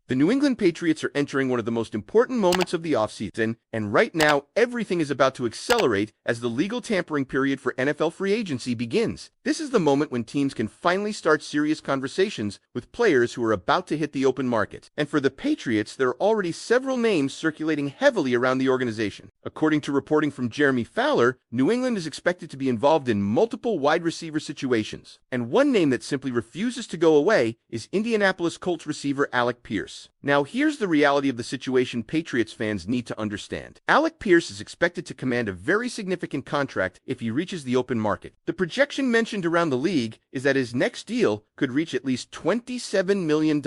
The New England Patriots are entering one of the most important moments of the offseason, and right now everything is about to accelerate as the legal tampering period for NFL free agency begins. This is the moment when teams can finally start serious conversations with players who are about to hit the open market. And for the Patriots, there are already several names circulating heavily around the organization. According to reporting from Jeremy Fowler, New England is expected to be involved in multiple wide receiver situations. And one name that simply refuses to go away is Indianapolis Colts receiver Alec Pierce. Now, here's the reality of the situation Patriots fans need to understand. Alec Pierce is expected to command a very significant contract if he reaches the open market. The projection mentioned around the league is that his next deal could reach at least $27 million.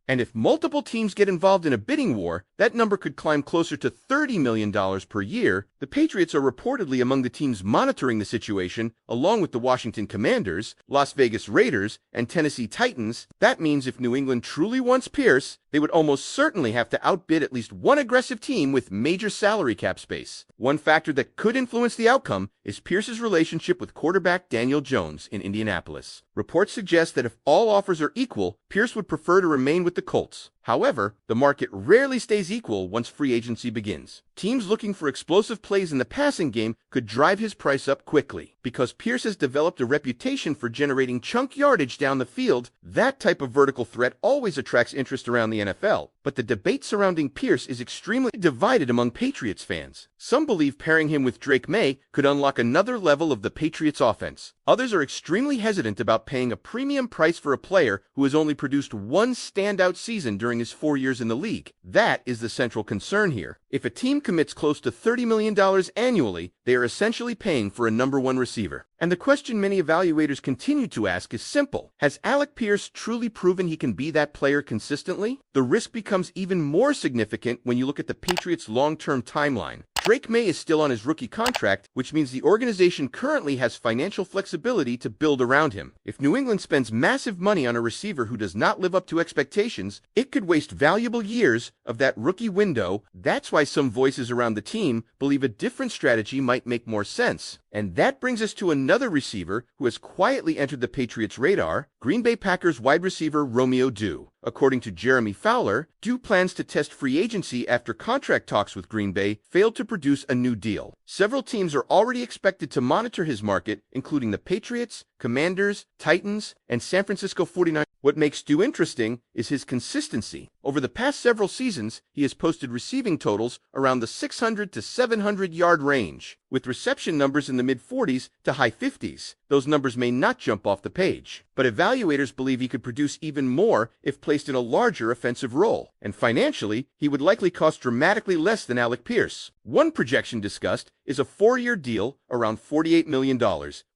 And if multiple teams get involved in a bidding war, that number could climb closer to $30 million per year. The Patriots are reportedly among the teams monitoring the situation, along with the Washington Commanders, Las Vegas Raiders, and Tennessee Titans. That means if New England truly wants Pierce, they would almost certainly have to outbid at least one aggressive team with major salary cap space. One factor that could influence the outcome is Pierce's relationship with quarterback Daniel Jones in Indianapolis. Reports suggest that if all offers are equal, Pierce would prefer to remain with the Colts. However, the market rarely stays equal once free agency begins. Teams looking for explosive plays in the passing game could drive his price up quickly. Because Pierce has developed a reputation for generating chunk yardage down the field, that type of vertical threat always attracts interest around the NFL. But the debate surrounding Pierce is extremely divided among Patriots fans. Some believe pairing him with Drake Maye could unlock another level of the Patriots' offense. Others are extremely hesitant about paying a premium price for a player who has only produced one standout season during his 4 years in the league. That is the central concern here. If a team commits close to $30 million annually, they are essentially paying for a number one receiver. And the question many evaluators continue to ask is simple. Has Alec Pierce truly proven he can be that player consistently? The risk becomes even more significant when you look at the Patriots' long-term timeline. Drake Maye is still on his rookie contract, which means the organization currently has financial flexibility to build around him. If New England spends massive money on a receiver who does not live up to expectations, it could waste valuable years of that rookie window. That's why some voices around the team believe a different strategy might make more sense. And that brings us to another receiver who has quietly entered the Patriots' radar, Green Bay Packers wide receiver Romeo Doubs. According to Jeremy Fowler, Doubs plans to test free agency after contract talks with Green Bay failed to produce a new deal. Several teams are already expected to monitor his market, including the Patriots, Commanders, Titans, and San Francisco 49ers. What makes Doubs interesting is his consistency. Over the past several seasons, he has posted receiving totals around the 600 to 700-yard range, with reception numbers in the mid-40s to high 50s. Those numbers may not jump off the page, but evaluators believe he could produce even more if placed in a larger offensive role. And financially, he would likely cost dramatically less than Alec Pierce. One projection discussed is a 4-year deal around $48 million,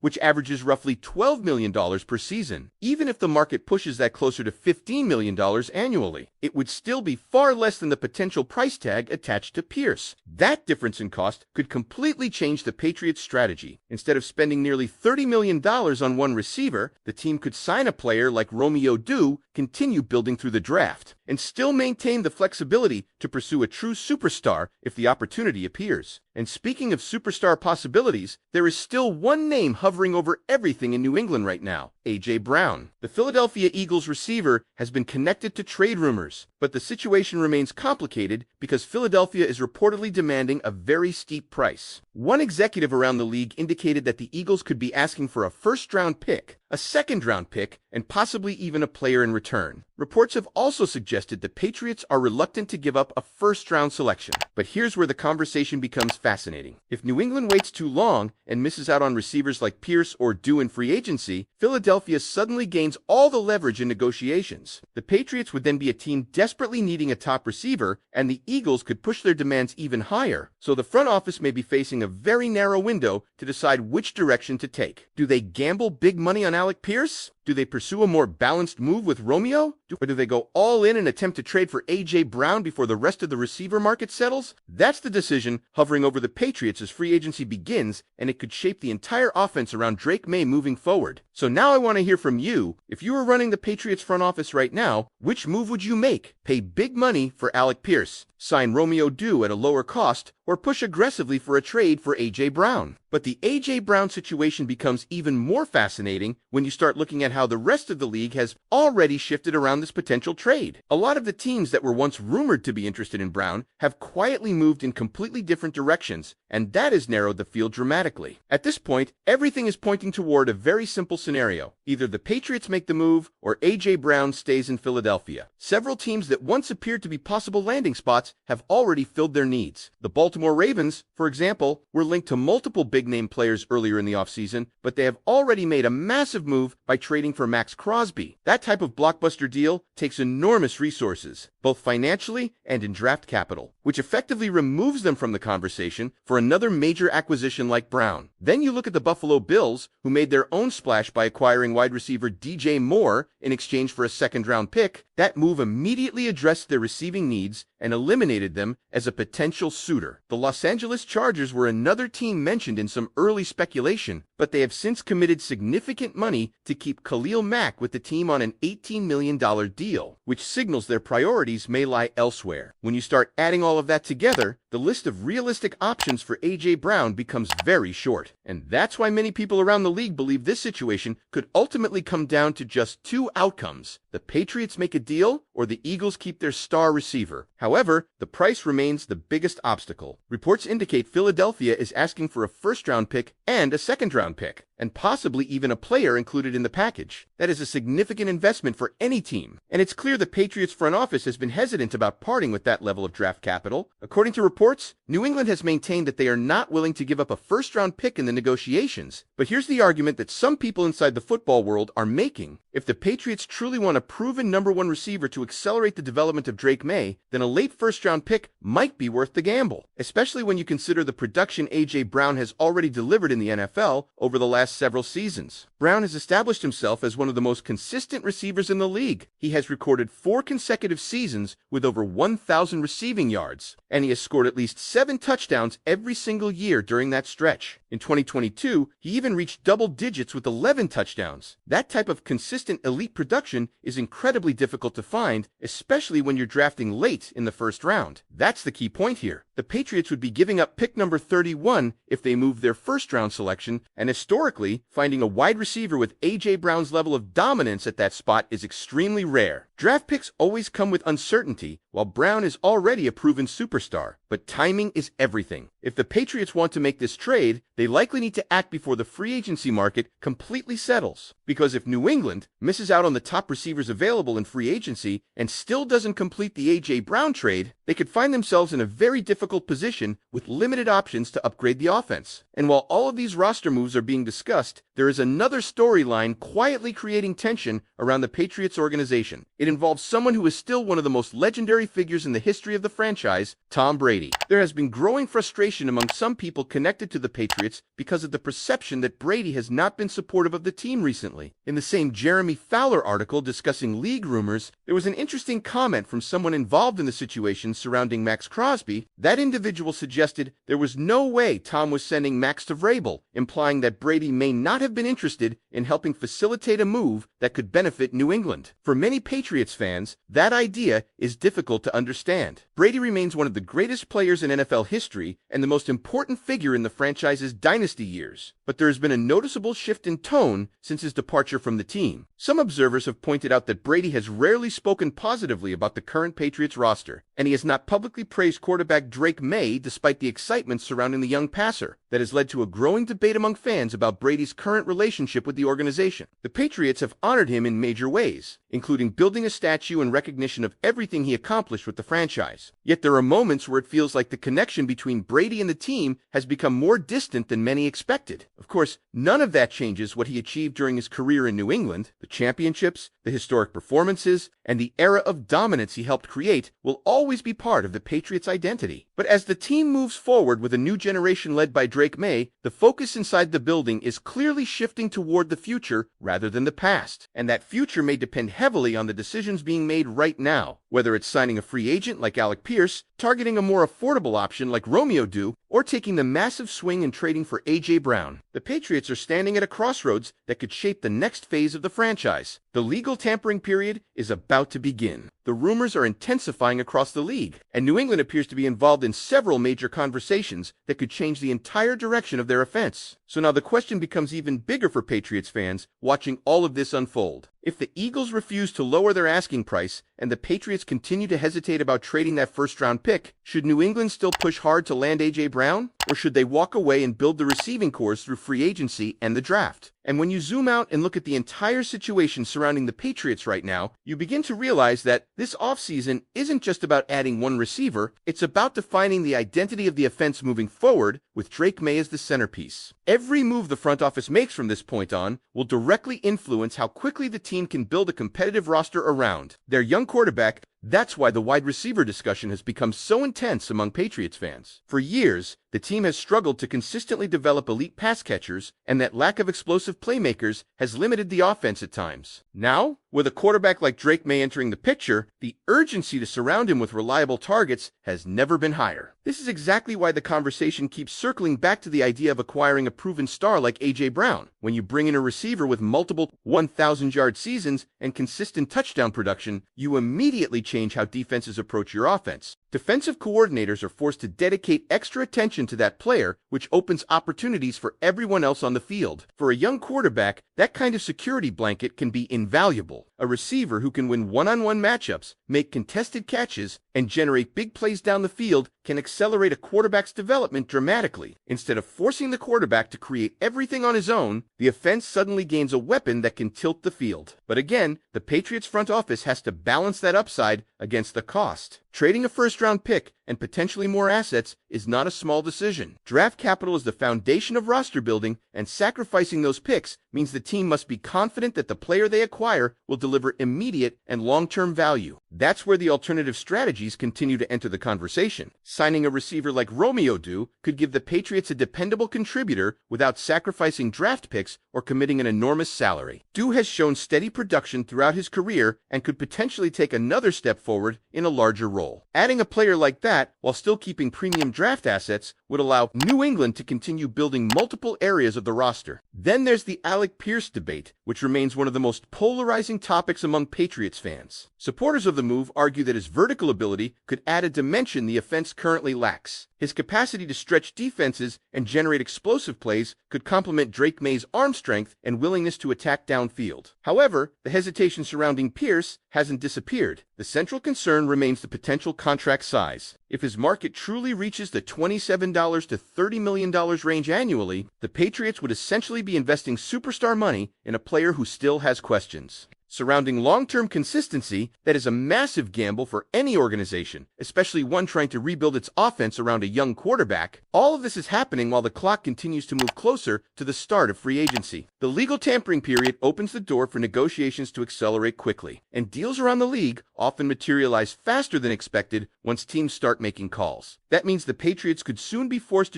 which averages roughly $12 million per season. Even if the market pushes that closer to $15 million annually, it would still be far less than the potential price tag attached to Pierce. That difference in cost could completely change the Patriots' strategy. Instead of spending nearly $30 million on one receiver, the team could sign a player like Romeo Doubs, continue building through the draft, and still maintain the flexibility to pursue a true superstar if the opportunity appears. And speaking of superstar possibilities, there is still one name hovering over everything in New England right now: A.J. Brown. The Philadelphia Eagles receiver has been connected to trade rumors, but the situation remains complicated because Philadelphia is reportedly demanding a very steep price. One executive around the league indicated that the Eagles could be asking for a first-round pick, a second-round pick, and possibly even a player in return. Reports have also suggested the Patriots are reluctant to give up a first-round selection. But here's where the conversation becomes fascinating. If New England waits too long and misses out on receivers like Pierce or Doubs in free agency, Philadelphia suddenly gains all the leverage in negotiations. The Patriots would then be a team desperately needing a top receiver, and the Eagles could push their demands even higher. So the front office may be facing a very narrow window to decide which direction to take. Do they gamble big money on Alec Pierce? Do they pursue a more balanced move with Romeo? Or do they go all in and attempt to trade for A.J. Brown before the rest of the receiver market settles? That's the decision hovering over the Patriots as free agency begins, and it could shape the entire offense around Drake Maye moving forward. So now I want to hear from you. If you were running the Patriots front office right now, which move would you make? Pay big money for Alec Pierce, sign Romeo Doubs at a lower cost, or push aggressively for a trade for A.J. Brown. But the A.J. Brown situation becomes even more fascinating when you start looking at how the rest of the league has already shifted around this potential trade. A lot of the teams that were once rumored to be interested in Brown have quietly moved in completely different directions, and that has narrowed the field dramatically. At this point, everything is pointing toward a very simple scenario. Either the Patriots make the move, or A.J. Brown stays in Philadelphia. Several teams that once appeared to be possible landing spots have already filled their needs. The Baltimore Ravens, for example, were linked to multiple big-name players earlier in the offseason, but they have already made a massive move by trading for Max Crosby. That type of blockbuster deal takes enormous resources, both financially and in draft capital, which effectively removes them from the conversation for another major acquisition like Brown. Then you look at the Buffalo Bills, who made their own splash by acquiring wide receiver DJ Moore in exchange for a second-round pick. That move immediately addressed their receiving needs and eliminated them as a potential suitor. The Los Angeles Chargers were another team mentioned in some early speculation, but they have since committed significant money to keep Khalil Mack with the team on an $18 million deal, which signals their priorities may lie elsewhere. When you start adding all of that together, the list of realistic options for A.J. Brown becomes very short. And that's why many people around the league believe this situation could ultimately come down to just two outcomes. The Patriots make a deal, or the Eagles keep their star receiver. However, the price remains the biggest obstacle. Reports indicate Philadelphia is asking for a first-round pick and a second-round pick, and possibly even a player included in the package. That is a significant investment for any team, and it's clear the Patriots front office has been hesitant about parting with that level of draft capital. According to reports, New England has maintained that they are not willing to give up a first-round pick in the negotiations. But here's the argument that some people inside the football world are making. If the Patriots truly want a proven #1 receiver to accelerate the development of Drake Maye, then a late first-round pick might be worth the gamble, especially when you consider the production A.J. Brown has already delivered in the NFL over the last several seasons. Brown has established himself as one of the most consistent receivers in the league. He has recorded 4 consecutive seasons with over 1,000 receiving yards, and he has scored at least 7 touchdowns every single year during that stretch. In 2022, he even reached double digits with 11 touchdowns. That type of consistent elite production is incredibly difficult to find, especially when you're drafting late in the first round. That's the key point here. The Patriots would be giving up pick number 31 if they moved their first-round selection, and historically, finding a wide receiver with A.J. Brown's level of dominance at that spot is extremely rare. Draft picks always come with uncertainty, while Brown is already a proven superstar. But timing is everything. If the Patriots want to make this trade, they likely need to act before the free agency market completely settles. Because if New England misses out on the top receivers available in free agency and still doesn't complete the A.J. Brown trade, they could find themselves in a very difficult position with limited options to upgrade the offense. And while all of these roster moves are being discussed, there is another storyline quietly creating tension around the Patriots organization. It involves someone who is still one of the most legendary figures in the history of the franchise, Tom Brady. There has been growing frustration among some people connected to the Patriots because of the perception that Brady has not been supportive of the team recently. In the same Jeremy Fowler article discussing league rumors, there was an interesting comment from someone involved in the situation surrounding Max Crosby. That individual suggested there was no way Tom was sending Max to Vrabel, implying that Brady may not have been interested in helping facilitate a move that could benefit New England. For many Patriots fans, that idea is difficult to understand. Brady remains one of the greatest players in NFL history and the most important figure in the franchise's dynasty years. But there has been a noticeable shift in tone since his departure from the team. Some observers have pointed out that Brady has rarely spoken positively about the current Patriots roster, and he has not publicly praised quarterback Drake Maye despite the excitement surrounding the young passer. That has led to a growing debate among fans about Brady's current relationship with the organization. The Patriots have honored him in major ways, including building a statue in recognition of everything he accomplished with the franchise. Yet there are moments where it feels like the connection between Brady and the team has become more distant than many expected. Of course, none of that changes what he achieved during his career in New England. The championships, the historic performances, and the era of dominance he helped create will always be part of the Patriots' identity. But as the team moves forward with a new generation led by Drake Maye, the focus inside the building is clearly shifting toward the future rather than the past. And that future may depend heavily on the decisions being made right now. Whether it's signing a free agent like Alec Pierce, targeting a more affordable option like Romeo Doubs, or taking the massive swing and trading for A.J. Brown, the Patriots are standing at a crossroads that could shape the next phase of the franchise. The legal tampering period is about to begin. The rumors are intensifying across the league, and New England appears to be involved in several major conversations that could change the entire direction of their offense. So now the question becomes even bigger for Patriots fans watching all of this unfold. If the Eagles refuse to lower their asking price and the Patriots continue to hesitate about trading that first-round pick, should New England still push hard to land A.J. Brown? Or should they walk away and build the receiving corps through free agency and the draft? And when you zoom out and look at the entire situation surrounding the Patriots right now, you begin to realize that this offseason isn't just about adding one receiver, it's about defining the identity of the offense moving forward, with Drake Maye as the centerpiece. Every move the front office makes from this point on will directly influence how quickly the team can build a competitive roster around their young quarterback. That's why the wide receiver discussion has become so intense among Patriots fans. For years, the team has struggled to consistently develop elite pass catchers, and that lack of explosive playmakers has limited the offense at times. Now, with a quarterback like Drake Maye entering the picture, the urgency to surround him with reliable targets has never been higher. This is exactly why the conversation keeps circling back to the idea of acquiring a proven star like A.J. Brown. When you bring in a receiver with multiple 1,000-yard seasons and consistent touchdown production, you immediately change how defenses approach your offense. Defensive coordinators are forced to dedicate extra attention to that player, which opens opportunities for everyone else on the field. For a young quarterback, that kind of security blanket can be invaluable. A receiver who can win one-on-one matchups, make contested catches, and generate big plays down the field can accelerate a quarterback's development dramatically. Instead of forcing the quarterback to create everything on his own, the offense suddenly gains a weapon that can tilt the field. But again, the Patriots front office has to balance that upside against the cost. Trading a first-round pick and potentially more assets is not a small decision. Draft capital is the foundation of roster building, and sacrificing those picks means the team must be confident that the player they acquire will deliver immediate and long-term value. That's where the alternative strategies continue to enter the conversation. Signing a receiver like Romeo Doubs could give the Patriots a dependable contributor without sacrificing draft picks or committing an enormous salary. Doubs has shown steady production throughout his career and could potentially take another step forward in a larger role. Adding a player like that, while still keeping premium draft assets, would allow New England to continue building multiple areas of the roster. Then there's the Alec Pierce debate, which remains one of the most polarizing topics among Patriots fans. Supporters of the move argue that his vertical ability could add a dimension the offense currently lacks. His capacity to stretch defenses and generate explosive plays could complement Drake Maye's arm strength and willingness to attack downfield. However, the hesitation surrounding Pierce hasn't disappeared. The central concern remains the potential contract size. If his market truly reaches the $27 to $30 million range annually, the Patriots would essentially be investing superstar money in a player who still has questions. Surrounding long-term consistency, that is a massive gamble for any organization, especially one trying to rebuild its offense around a young quarterback. All of this is happening while the clock continues to move closer to the start of free agency. The legal tampering period opens the door for negotiations to accelerate quickly, and deals around the league often materialize faster than expected once teams start making calls. That means the Patriots could soon be forced to